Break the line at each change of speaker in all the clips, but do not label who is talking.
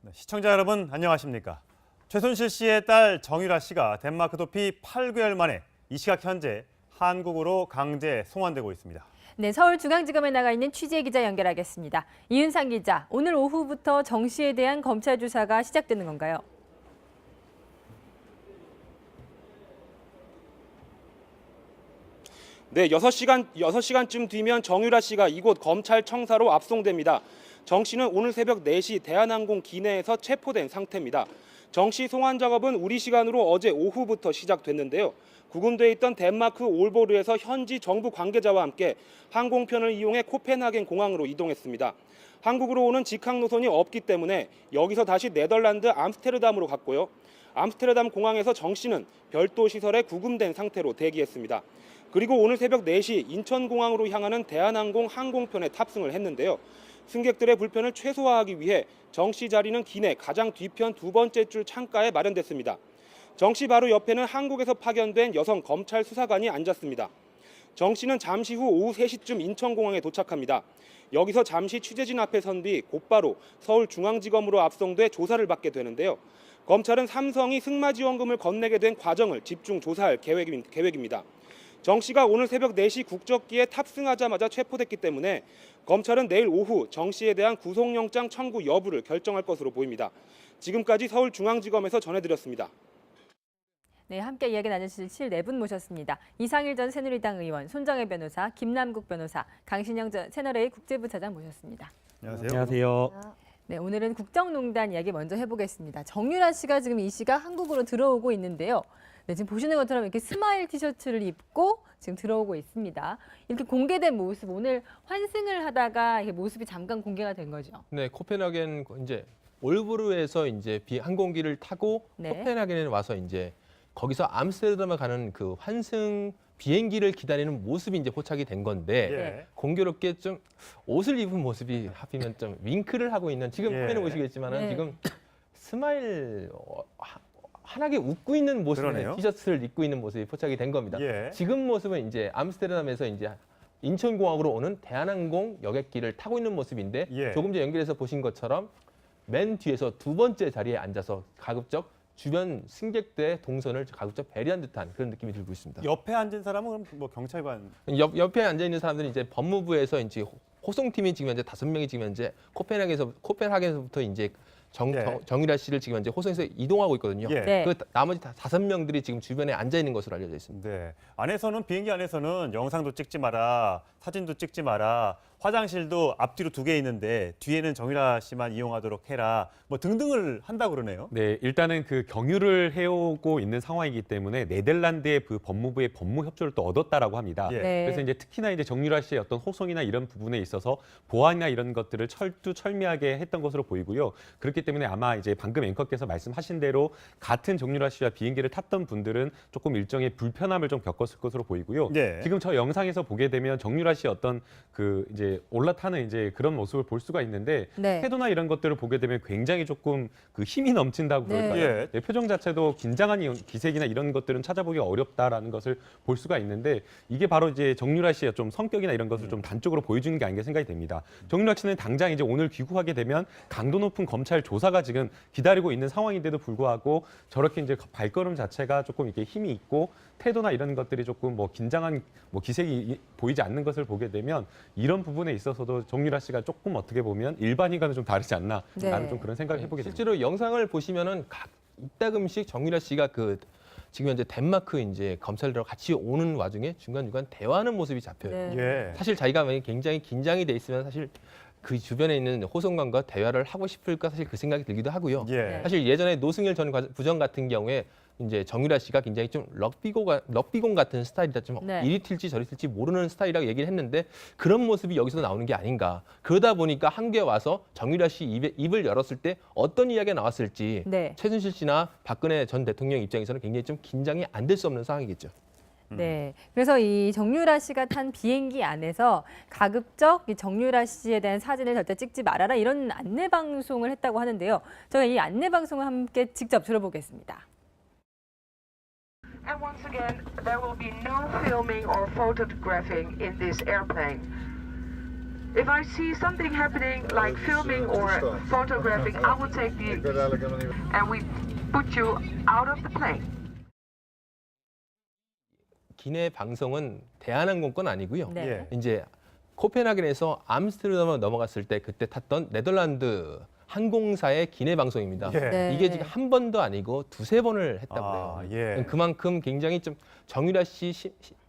네, 시청자 여러분 안녕하십니까? 최순실 씨의 딸 정유라 씨가 덴마크 도피 8개월 만에 이 시각 현재 한국으로 강제 송환되고 있습니다.
네, 서울중앙지검에 나가 있는 취재 기자 연결하겠습니다. 이윤상 기자, 오늘 오후부터 정 씨에 대한 검찰 조사가 시작되는 건가요?
네, 6시간쯤 뒤면 정유라 씨가 이곳 검찰청사로 압송됩니다. 정 씨는 오늘 새벽 4시 대한항공 기내에서 체포된 상태입니다. 정 씨 송환 작업은 우리 시간으로 어제 오후부터 시작됐는데요. 구금돼 있던 덴마크 올보르에서 현지 정부 관계자와 함께 항공편을 이용해 코펜하겐 공항으로 이동했습니다. 한국으로 오는 직항 노선이 없기 때문에 여기서 다시 네덜란드 암스테르담으로 갔고요. 암스테르담 공항에서 정 씨는 별도 시설에 구금된 상태로 대기했습니다. 그리고 오늘 새벽 4시 인천공항으로 향하는 대한항공 항공편에 탑승을 했는데요. 승객들의 불편을 최소화하기 위해 정 씨 자리는 기내 가장 뒤편 두 번째 줄 창가에 마련됐습니다. 정 씨 바로 옆에는 한국에서 파견된 여성 검찰 수사관이 앉았습니다. 정 씨는 잠시 후 오후 3시쯤 인천공항에 도착합니다. 여기서 잠시 취재진 앞에 선 뒤 곧바로 서울중앙지검으로 압송돼 조사를 받게 되는데요. 검찰은 삼성이 승마지원금을 건네게 된 과정을 집중 조사할 계획입니다. 정 씨가 오늘 새벽 4시 국적기에 탑승하자마자 체포됐기 때문에 검찰은 내일 오후 정 씨에 대한 구속영장 청구 여부를 결정할 것으로 보입니다. 지금까지 서울중앙지검에서 전해드렸습니다.
네, 함께 이야기 나누실 네 분 모셨습니다. 이상일 전 새누리당 의원, 손정혜 변호사, 김남국 변호사, 강신영 전 채널A 국제부 차장 모셨습니다.
안녕하세요.
안녕하세요.
네, 오늘은 국정농단 이야기 먼저 해보겠습니다. 정유라 씨가 지금 이 시각 한국으로 들어오고 있는데요. 네, 지금 보시는 것처럼 이렇게 스마일 티셔츠를 입고 지금 들어오고 있습니다. 이렇게 공개된 모습, 오늘 환승을 하다가 이게 모습이 잠깐 공개가 된 거죠.
네, 코펜하겐 이제 올브르에서 이제 항공기를 타고
네.
코펜하겐에 와서 이제 거기서 암스테르담에 가는 그 환승 비행기를 기다리는 모습이 이제 포착이 된 건데
예.
공교롭게 좀 옷을 입은 모습이 하필이면 좀 윙크를 하고 있는 지금
예.
화면에 보시겠지만은
네.
지금 스마일 환하게 웃고 있는 모습의
그러네요.
티셔츠를 입고 있는 모습이 포착이 된 겁니다.
예.
지금 모습은 이제 암스테르담에서 이제 인천공항으로 오는 대한항공 여객기를 타고 있는 모습인데
예.
조금 전에 연결해서 보신 것처럼 맨 뒤에서 두 번째 자리에 앉아서 가급적 주변 승객들의 동선을 가급적 배려한 듯한 그런 느낌이 들고 있습니다.
옆에 앉은 사람은 그럼 뭐 경찰관?
옆에 앉아 있는 사람들은 이제 법무부에서 이제 호송팀이 지금 현재 5명이 지금 현재 코펜하겐에서부터 이제
네.
정유라 씨를 지금 현재 호송에서 이동하고 있거든요.
예.
네.
그 나머지 5명들이 지금 주변에 앉아 있는 것으로 알려져 있습니다.
네. 안에서는 비행기 안에서는 영상도 찍지 마라, 사진도 찍지 마라, 화장실도 앞뒤로 2개 있는데 뒤에는 정유라 씨만 이용하도록 해라, 뭐 등등을 한다고 그러네요.
네, 일단은 그 경유를 해오고 있는 상황이기 때문에 네덜란드의 그 법무부의 법무 협조를 또 얻었다라고 합니다.
예.
네.
그래서 이제 특히나 이제 정유라 씨의 어떤 호송이나 이런 부분에 있어서 보안이나 이런 것들을 철두철미하게 했던 것으로 보이고요. 그렇기 때문에 아마 이제 방금 앵커께서 말씀하신 대로 같은 정유라 씨와 비행기를 탔던 분들은 조금 일정의 불편함을 좀 겪었을 것으로 보이고요.
네.
지금 저 영상에서 보게 되면 정유라 씨의 어떤 그 이제 올라타는 이제 그런 모습을 볼 수가 있는데
네.
태도나 이런 것들을 보게 되면 굉장히 조금 그 힘이 넘친다고
네.
그럴까요?
예.
네, 표정 자체도 긴장한 기색이나 이런 것들은 찾아보기가 어렵다라는 것을 볼 수가 있는데 이게 바로 이제 정유라 씨의 좀 성격이나 이런 것을 좀 단적으로 보여주는 게 아닌가 생각이 됩니다. 정유라 씨는 당장 이제 오늘 귀국하게 되면 강도 높은 검찰 조사가 지금 기다리고 있는 상황인데도 불구하고 저렇게 이제 발걸음 자체가 조금 이렇게 힘이 있고 태도나 이런 것들이 조금 뭐 긴장한 뭐 기색이 보이지 않는 것을 보게 되면 이런 부분에 있어서도 정유라 씨가 조금 어떻게 보면 일반인과는 좀 다르지 않나라는
네.
좀 그런 생각을 해보게 됩니다.
실제로 영상을 보시면은 이따금씩 정유라 씨가 그 지금 현재 덴마크 이제 검찰들하고 같이 오는 와중에 중간중간 대화하는 모습이 잡혀요.
네.
예.
사실 자기가 만약에 굉장히 긴장이 돼 있으면 사실 그 주변에 있는 호송관과 대화를 하고 싶을까 사실 그 생각이 들기도 하고요.
예.
사실 예전에 노승일 전 부장 같은 경우에 이제 정유라 씨가 굉장히 좀 럭비공 같은 스타일이다. 좀
네.
이리 튈지 저리 튈지 모르는 스타일이라고 얘기를 했는데 그런 모습이 여기서 나오는 게 아닌가. 그러다 보니까 한국에 와서 정유라 씨 입을 열었을 때 어떤 이야기가 나왔을지
네.
최순실 씨나 박근혜 전 대통령 입장에서는 굉장히 좀 긴장이 안 될 수 없는 상황이겠죠.
네, 그래서 이 정유라 씨가 탄 비행기 안에서 가급적 이 정유라 씨에 대한 사진을 절대 찍지 말아라 이런 안내 방송을 했다고 하는데요. 저희가 이 안내 방송을 함께 직접 들어보겠습니다.
And once again, there will be no filming or photographing in this airplane. If I see something happening like filming or photographing, I will take the and we put you out of the plane.
기내 방송은 대한항공 건 아니고요.
네.
예.
이제 코펜하겐에서 암스테르담을 넘어갔을 때 그때 탔던 네덜란드 항공사의 기내 방송입니다.
예.
네.
이게 지금 한 번도 아니고 두세 번을 했다고
아,
해요.
예.
그만큼 굉장히 좀 정유라 씨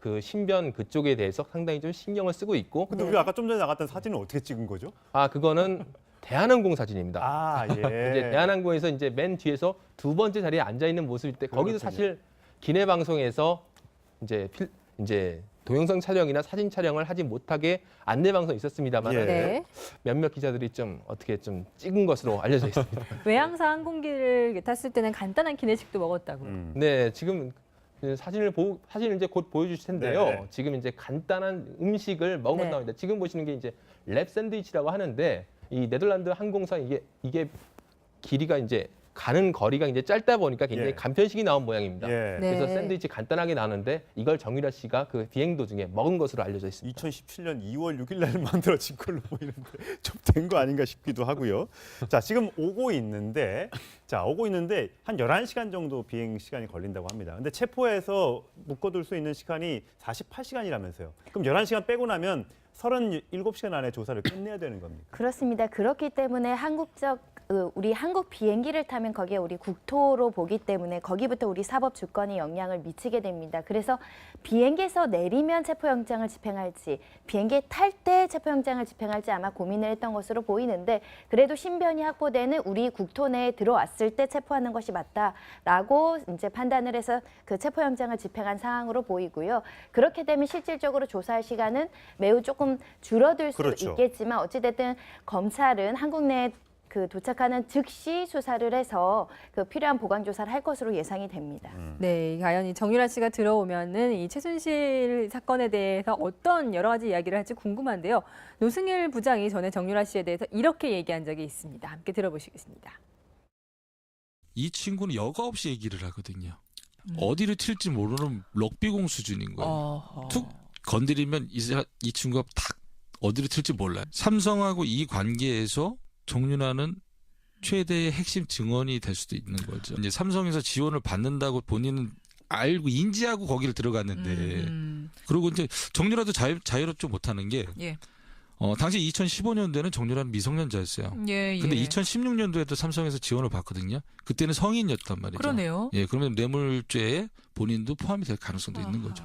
그 신변 그쪽에 대해서 상당히 좀 신경을 쓰고 있고
근데 우리가 아까 좀 전에 나갔던 사진은 어떻게 찍은 거죠?
그거는 대한항공 사진입니다.
아, 예.
이제 대한항공에서 이제 맨 뒤에서 두 번째 자리에 앉아 있는 모습일 때 거기서
그렇군요.
사실 기내 방송에서 이제 동영상 촬영이나 사진 촬영을 하지 못하게 안내 방송이 있었습니다만
예.
네.
몇몇 기자들이 좀 어떻게 좀 찍은 것으로 알려져 있습니다.
외항사 항공기를 탔을 때는 간단한 기내식도 먹었다고.
네, 지금 사진을 이제 곧 보여주실 텐데요.
네.
지금 이제 간단한 음식을 먹은
네.
나옵니다. 지금 보시는 게 이제 랩 샌드위치라고 하는데 이 네덜란드 항공사 이게 길이가 이제 가는 거리가 이제 짧다 보니까 굉장히
예.
간편식이 나온 모양입니다.
예.
네.
그래서 샌드위치 간단하게 나오는데 이걸 정유라 씨가 그 비행 도중에 먹은 것으로 알려져 있습니다.
2017년 2월 6일 날 만들어진 걸로 보이는데 좀 된 거 아닌가 싶기도 하고요. 자, 지금 오고 있는데 한 11시간 정도 비행 시간이 걸린다고 합니다. 근데 체포해서 묶어둘 수 있는 시간이 48시간이라면서요. 그럼 11시간 빼고 나면 37시간 안에 조사를 끝내야 되는 겁니까?
그렇습니다. 그렇기 때문에 우리 한국 비행기를 타면 거기에 우리 국토로 보기 때문에 거기부터 우리 사법 주권에 영향을 미치게 됩니다. 그래서 비행기에서 내리면 체포영장을 집행할지 비행기에 탈 때 체포영장을 집행할지 아마 고민을 했던 것으로 보이는데 그래도 신변이 확보되는 우리 국토 내에 들어왔을 때 체포하는 것이 맞다라고 이제 판단을 해서 그 체포영장을 집행한 상황으로 보이고요. 그렇게 되면 실질적으로 조사할 시간은 매우 조금 줄어들 수
그렇죠.
있겠지만 어찌됐든 검찰은 한국 내에 도착하는 즉시 수사를 해서 그 필요한 보강 조사를 할 것으로 예상이 됩니다.
네, 과연 이 정유라 씨가 들어오면은 이 최순실 사건에 대해서 어떤 여러 가지 이야기를 할지 궁금한데요. 노승일 부장이 전에 정유라 씨에 대해서 이렇게 얘기한 적이 있습니다. 함께 들어보시겠습니다.
이 친구는 여과 없이 얘기를 하거든요. 어디를 튈지 모르는 럭비공 수준인 거예요. 툭 건드리면 이 친구가 탁 어디를 튈지 몰라요. 삼성하고 이 관계에서 정유라는 최대의 핵심 증언이 될 수도 있는 거죠. 이제 삼성에서 지원을 받는다고 본인은 알고 인지하고 거기를 들어갔는데 그리고 이제 정유라도 자유롭지 못하는 게
예.
당시 2015년도에는 정유라는 미성년자였어요.
예,
근데
예.
2016년도에도 삼성에서 지원을 받거든요. 그때는 성인이었단 말이죠.
그러네요.
예, 그러면 뇌물죄에 본인도 포함이 될 가능성도 있는 거죠.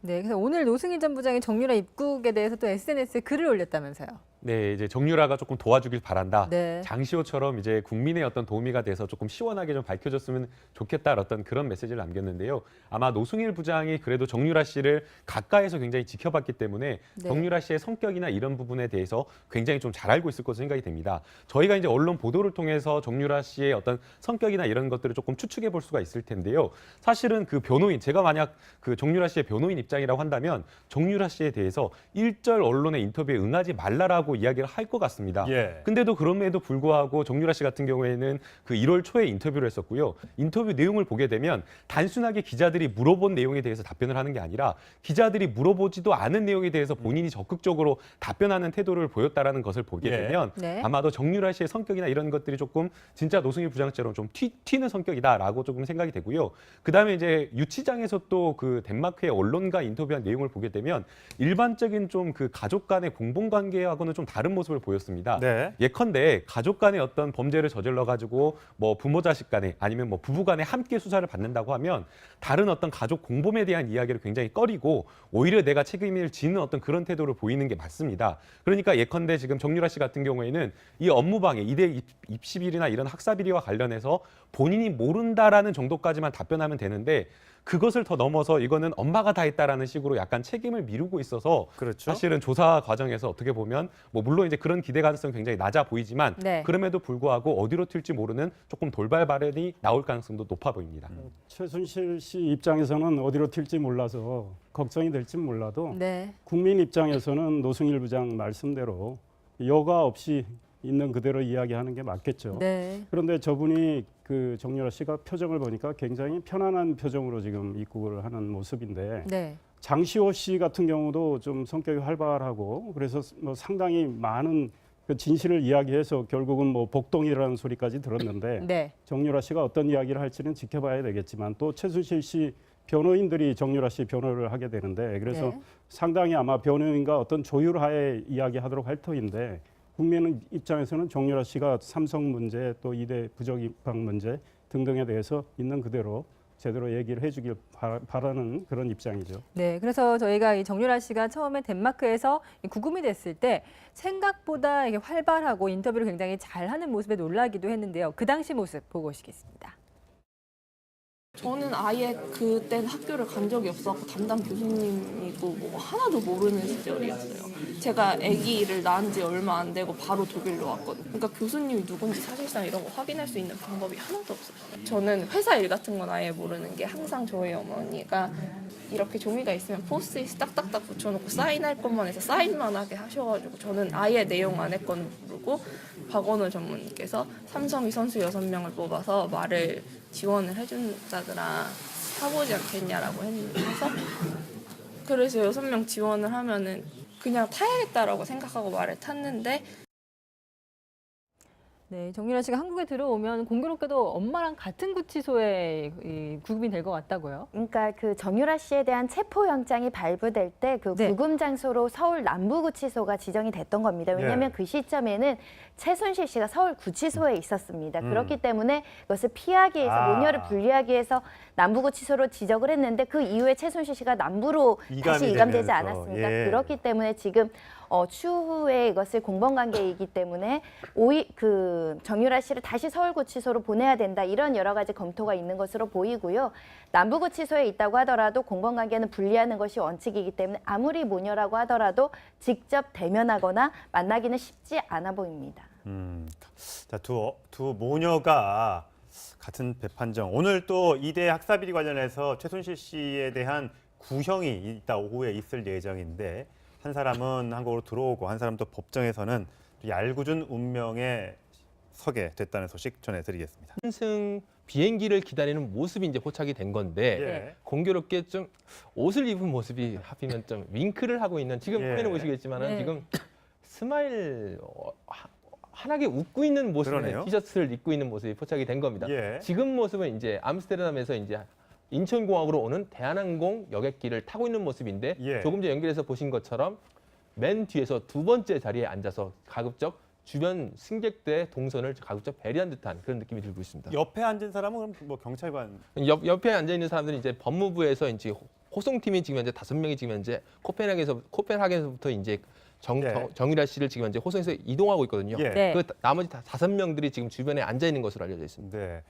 네, 그래서 오늘 노승일 전 부장이 정유라 입국에 대해서 또 SNS에 글을 올렸다면서요.
네, 이제 정유라가 조금 도와주길 바란다.
네.
장시호처럼 이제 국민의 어떤 도우미가 돼서 조금 시원하게 좀 밝혀줬으면 좋겠다 어떤 그런 메시지를 남겼는데요. 아마 노승일 부장이 그래도 정유라 씨를 가까이서 굉장히 지켜봤기 때문에
네.
정유라 씨의 성격이나 이런 부분에 대해서 굉장히 좀 잘 알고 있을 것으로 생각이 됩니다. 저희가 이제 언론 보도를 통해서 정유라 씨의 어떤 성격이나 이런 것들을 조금 추측해 볼 수가 있을 텐데요. 사실은 그 변호인, 제가 만약 그 정유라 씨의 변호인 입장이라고 한다면 정유라 씨에 대해서 일절 언론의 인터뷰에 응하지 말라라고 이야기를 할 것 같습니다.
예.
근데도 그럼에도 불구하고 정유라 씨 같은 경우에는 그 1월 초에 인터뷰를 했었고요. 인터뷰 내용을 보게 되면 단순하게 기자들이 물어본 내용에 대해서 답변을 하는 게 아니라 기자들이 물어보지도 않은 내용에 대해서 본인이 적극적으로 답변하는 태도를 보였다라는 것을 보게
예.
되면
네.
아마도 정유라 씨의 성격이나 이런 것들이 조금 진짜 노승일 부장처럼 좀 튀는 성격이다라고 조금 생각이 되고요. 그다음에 이제 유치장에서 또 그 덴마크의 언론과 인터뷰한 내용을 보게 되면 일반적인 좀 그 가족 간의 공범 관계하고는 좀 다른 모습을 보였습니다.
네.
예컨대 가족 간의 어떤 범죄를 저질러 가지고 뭐 부모 자식 간에 아니면 뭐 부부 간에 함께 수사를 받는다고 하면 다른 어떤 가족 공범에 대한 이야기를 굉장히 꺼리고 오히려 내가 책임을 지는 어떤 그런 태도를 보이는 게 맞습니다. 그러니까 예컨대 지금 정유라 씨 같은 경우에는 이 업무방해, 이대 입시비리나 이런 학사비리와 관련해서 본인이 모른다라는 정도까지만 답변하면 되는데 그것을 더 넘어서 이거는 엄마가 다 했다라는 식으로 약간 책임을 미루고 있어서
그렇죠.
사실은 조사 과정에서 어떻게 보면 뭐 물론 이제 그런 기대 가능성이 굉장히 낮아 보이지만
네.
그럼에도 불구하고 어디로 튈지 모르는 조금 돌발 발언이 나올 가능성도 높아 보입니다.
최순실 씨 입장에서는 어디로 튈지 몰라서 걱정이 될지 몰라도
네.
국민 입장에서는 노승일 부장 말씀대로 여과 없이 있는 그대로 이야기하는 게 맞겠죠.
네.
그런데 저분이 그 정유라 씨가 표정을 보니까 굉장히 편안한 표정으로 지금 입국을 하는 모습인데
네.
장시호 씨 같은 경우도 좀 성격이 활발하고 그래서 뭐 상당히 많은 그 진실을 이야기해서 결국은 뭐 복동이라는 소리까지 들었는데
네.
정유라 씨가 어떤 이야기를 할지는 지켜봐야 되겠지만 또 최순실 씨 변호인들이 정유라 씨 변호를 하게 되는데 그래서
네.
상당히 아마 변호인과 어떤 조율하에 이야기하도록 할 터인데 국민 입장에서는 정유라 씨가 삼성 문제 또 이대 부적 입학 문제 등등에 대해서 있는 그대로 제대로 얘기를 해주길 바라는 그런 입장이죠.
네, 그래서 저희가 이 정유라 씨가 처음에 덴마크에서 구금이 됐을 때 생각보다 이게 활발하고 인터뷰를 굉장히 잘하는 모습에 놀라기도 했는데요. 그 당시 모습 보고 오시겠습니다.
저는 아예 그땐 학교를 간 적이 없었고 담당 교수님이고 뭐 하나도 모르는 시절이었어요. 제가 아기를 낳은 지 얼마 안 되고 바로 독일로 왔거든요. 그러니까 교수님이 누군지 사실상 이런 거 확인할 수 있는 방법이 하나도 없었어요. 저는 회사 일 같은 건 아예 모르는 게 항상 저희 어머니가 이렇게 종이가 있으면 포스트잇 딱딱딱 붙여놓고 사인할 것만 해서 사인만 하게 하셔가지고 저는 아예 내용 안에 건 모르고 박원호 전무님께서 삼성이 선수 6명을 뽑아서 말을 지원을 해준다더라 사보지 않겠냐라고 해서 그래서 6명 지원을 하면은 그냥 타야겠다라고 생각하고 말을 탔는데
네, 정유라 씨가 한국에 들어오면 공교롭게도 엄마랑 같은 구치소에 구금이 될 것 같다고요?
그러니까 그 정유라 씨에 대한 체포영장이 발부될 때 그
네.
구금 장소로 서울 남부구치소가 지정이 됐던 겁니다. 왜냐하면 그 시점에는 최순실 씨가 서울 구치소에 있었습니다. 그렇기 때문에 그것을 피하기 위해서 모녀를 분리하기 위해서 남부구치소로 지정을 했는데 그 이후에 최순실 씨가 남부로 다시 이감되지
되면서.
않았습니까?
예.
그렇기 때문에 지금 추후에 이것을 공범관계이기 때문에 그 정유라 씨를 다시 서울구치소로 보내야 된다 이런 여러 가지 검토가 있는 것으로 보이고요. 남부구치소에 있다고 하더라도 공범관계는 분리하는 것이 원칙이기 때문에 아무리 모녀라고 하더라도 직접 대면하거나 만나기는 쉽지 않아 보입니다.
자, 두 모녀가 같은 재판정. 오늘 또 이대 학사비리 관련해서 최순실 씨에 대한 구형이 이따 오후에 있을 예정인데 한 사람은 한국으로 들어오고 한 사람 또 법정에서는 얄궂은 운명에 서게 됐다는 소식 전해드리겠습니다.
환승 비행기를 기다리는 모습이 이제 포착이 된 건데
예.
공교롭게 좀 옷을 입은 모습이 하필이면 좀 윙크를 하고 있는 지금
예.
화면에 보시겠지만은
네.
지금 스마일 환하게 웃고 있는 모습의
그러네요.
티셔츠를 입고 있는 모습이 포착이 된 겁니다.
예.
지금 모습은 이제 암스테르담에서 이제 인천공항으로 오는 대한항공 여객기를 타고 있는 모습인데
예.
조금 전에 연결해서 보신 것처럼 맨 뒤에서 두 번째 자리에 앉아서 가급적 주변 승객들의 동선을 가급적 배려한 듯한 그런 느낌이 들고 있습니다.
옆에 앉은 사람은 그럼 뭐 경찰관.
옆에 앉아 있는 사람들은 이제 법무부에서 이제 호송팀이 지금 현재 5명이 지금 현재 코펜하겐에서부터 이제
네.
정유라 씨를 지금 현재 호송에서 이동하고 있거든요.
예.
네.
그 나머지 5명들이 지금 주변에 앉아 있는 것으로 알려져 있습니다.
네.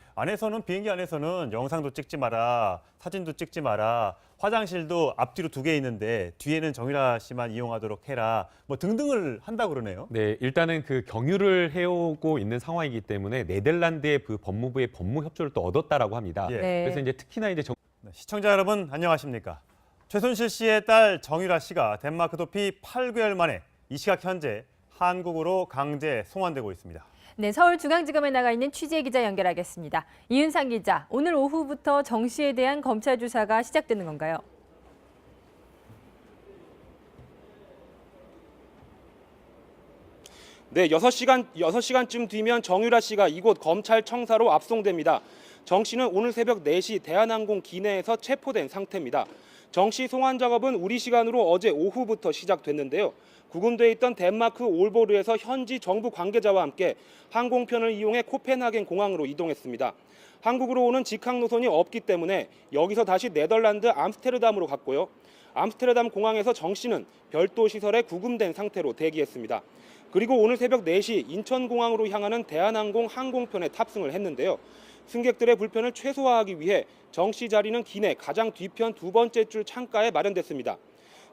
비행기 안에서는 영상도 찍지 마라, 사진도 찍지 마라, 화장실도 앞뒤로 2개 있는데 뒤에는 정유라 씨만 이용하도록 해라, 뭐 등등을 한다 그러네요.
네, 일단은 그 경유를 해오고 있는 상황이기 때문에 네덜란드의 그 법무부의 법무 협조를 또 얻었다라고 합니다.
예.
네.
그래서 이제 특히나 이제
네, 시청자 여러분 안녕하십니까? 최순실 씨의 딸 정유라 씨가 덴마크 도피 8개월 만에 이 시각 현재 한국으로 강제 송환되고 있습니다.
네, 서울중앙지검에 나가 있는 취재 기자 연결하겠습니다. 이윤상 기자, 오늘 오후부터 정 씨에 대한 검찰 조사가 시작되는 건가요?
네, 6시간쯤 뒤면 정유라 씨가 이곳 검찰청사로 압송됩니다. 정 씨는 오늘 새벽 4시 대한항공 기내에서 체포된 상태입니다. 정 씨 송환 작업은 우리 시간으로 어제 오후부터 시작됐는데요. 구금돼 있던 덴마크 올보르에서 현지 정부 관계자와 함께 항공편을 이용해 코펜하겐 공항으로 이동했습니다. 한국으로 오는 직항 노선이 없기 때문에 여기서 다시 네덜란드 암스테르담으로 갔고요. 암스테르담 공항에서 정 씨는 별도 시설에 구금된 상태로 대기했습니다. 그리고 오늘 새벽 4시 인천공항으로 향하는 대한항공 항공편에 탑승을 했는데요. 승객들의 불편을 최소화하기 위해 정 씨 자리는 기내 가장 뒤편 2번째 줄 창가에 마련됐습니다.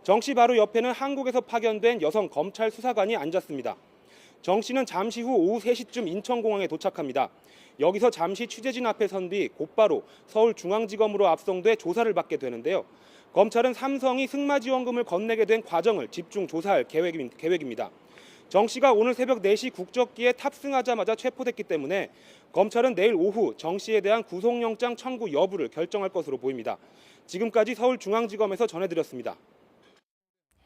정 씨 바로 옆에는 한국에서 파견된 여성 검찰 수사관이 앉았습니다. 정 씨는 잠시 후 오후 3시쯤 인천공항에 도착합니다. 여기서 잠시 취재진 앞에 선 뒤 곧바로 서울중앙지검으로 압송돼 조사를 받게 되는데요. 검찰은 삼성이 승마지원금을 건네게 된 과정을 집중 조사할 계획입니다. 정 씨가 오늘 새벽 4시 국적기에 탑승하자마자 체포됐기 때문에 검찰은 내일 오후 정 씨에 대한 구속영장 청구 여부를 결정할 것으로 보입니다. 지금까지 서울중앙지검에서 전해드렸습니다.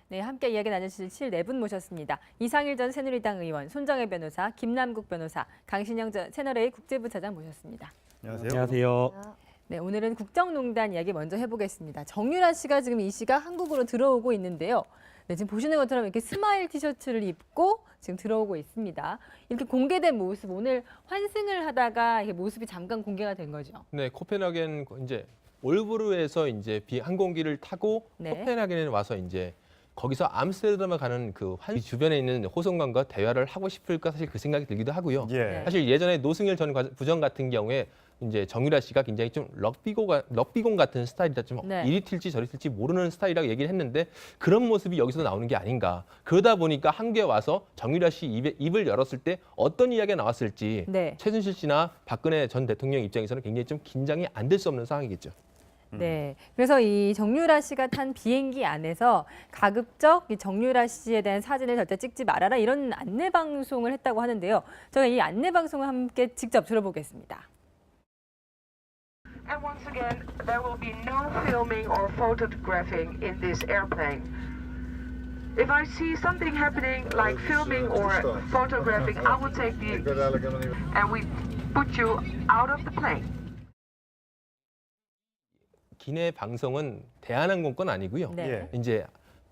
네, 함께 이야기 나누실 네 분 모셨습니다. 이상일 전 새누리당 의원, 손정혜 변호사, 김남국 변호사, 강신영 전 채널A 국제부차장 모셨습니다.
안녕하세요.
안녕하세요.
네, 오늘은 국정농단 이야기 먼저 해보겠습니다. 정유라 씨가 지금 이 시각 한국으로 들어오고 있는데요. 네, 지금 보시는 것처럼 이렇게 스마일 티셔츠를 입고 지금 들어오고 있습니다. 이렇게 공개된 모습, 오늘 환승을 하다가 이게 모습이 잠깐 공개가 된 거죠.
네, 코펜하겐 이제 올브르에서 이제 항공기를 타고
네.
코펜하겐에 와서 이제 거기서 암스테르담에 가는 그 주변에 있는 호송관과 대화를 하고 싶을까 사실 그 생각이 들기도 하고요.
예.
사실 예전에 노승일 전 부장 같은 경우에 이제 정유라 씨가 굉장히 좀 럭비공 같은 스타일이다, 좀
네.
이리 튈지 저리 튈지 모르는 스타일이라고 얘기를 했는데 그런 모습이 여기서 나오는 게 아닌가. 그러다 보니까 한국에 와서 정유라 씨 입을 열었을 때 어떤 이야기가 나왔을지
네.
최순실 씨나 박근혜 전 대통령 입장에서는 굉장히 좀 긴장이 안 될 수 없는 상황이겠죠.
네, 그래서 이 정유라 씨가 탄 비행기 안에서 가급적 이 정유라 씨에 대한 사진을 절대 찍지 말아라 이런 안내 방송을 했다고 하는데요. 저희가 이 안내 방송을 함께 직접 들어보겠습니다.
And once again, there will be no filming or photographing in this airplane. If I see something happening like filming or photographing, I will take the and we put you out of the plane.
기내 방송은 대한항공 건 아니고요.
네.
예.
이제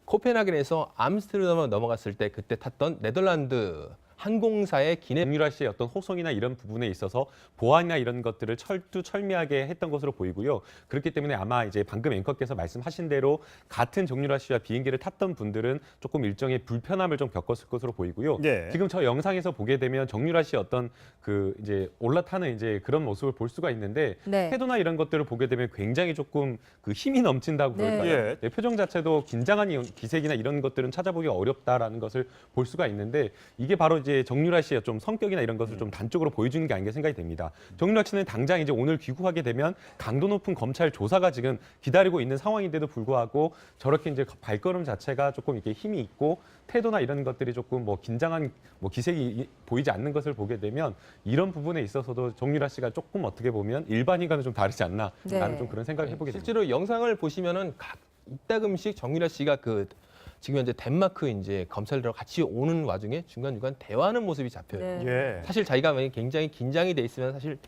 코펜하겐에서 암스테르담으로 넘어갔을 때 그때 탔던 네덜란드 항공사의 기내
정유라 씨의 어떤 호송이나 이런 부분에 있어서 보안이나 이런 것들을 철두철미하게 했던 것으로 보이고요. 그렇기 때문에 아마 이제 방금 앵커께서 말씀하신 대로 같은 정유라 씨와 비행기를 탔던 분들은 조금 일정의 불편함을 좀 겪었을 것으로 보이고요.
네.
지금 저 영상에서 보게 되면 정유라 씨의 어떤 그 이제 올라타는 이제 그런 모습을 볼 수가 있는데
네.
태도나 이런 것들을 보게 되면 굉장히 조금 그 힘이 넘친다고
네.
볼까요?
예.
네, 표정 자체도 긴장한 기색이나 이런 것들은 찾아보기가 어렵다라는 것을 볼 수가 있는데 이게 바로 이제 정유라 씨의 좀 성격이나 이런 것을 좀 단적으로 보여주는 게 아닌가 생각이 됩니다. 정유라 씨는 당장 이제 오늘 귀국하게 되면 강도 높은 검찰 조사가 지금 기다리고 있는 상황인데도 불구하고 저렇게 이제 발걸음 자체가 조금 이렇게 힘이 있고 태도나 이런 것들이 조금 뭐 긴장한 뭐 기색이 보이지 않는 것을 보게 되면 이런 부분에 있어서도 정유라 씨가 조금 어떻게 보면 일반인과는 좀 다르지 않나라는
네.
좀 그런 생각을 해보게 됩니다.
실제로 영상을 보시면은 이따금씩 정유라 씨가 그 지금 현재 덴마크 이제 검찰들하고 같이 오는 와중에 중간중간 대화하는 모습이 잡혀요.
네.
예.
사실 자기가 굉장히 긴장이 돼 있으면 사실